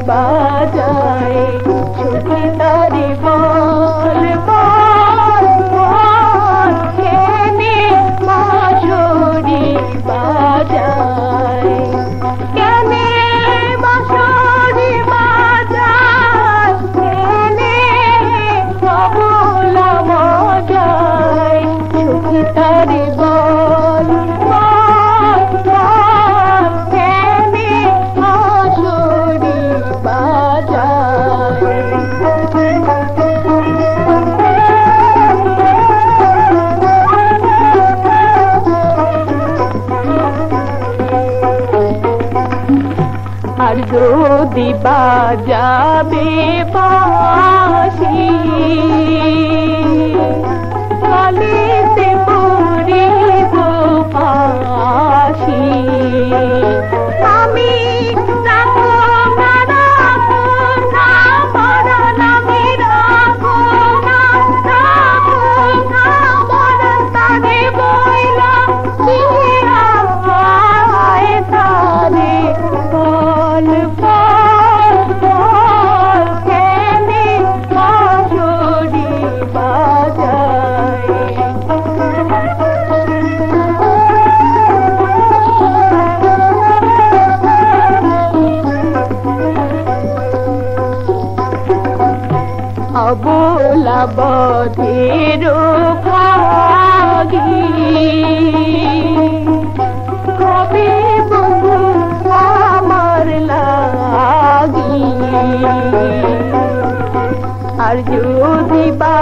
বাজায় সুখী তারি বল বল বল কেনে বাঁশরি বাজায় কেনে বাঁশরি বাজায় কেনে তবলা বাজায় সুখী তারি বল বল বল কেনে বাঁশরি বাজায় আর যদি বাজাবে বাঁশি কালিতে পড়িব ফাঁসি আমি রাখো না রাখো না মরণ আমি রাখো না রাখো না মরণ তারে বইলা আয় তারে বল বল বল কেনে বাঁশরি বাজায় অবলা বধির ভাগী কবি বন্ধু আমার লাগি আর যদি বা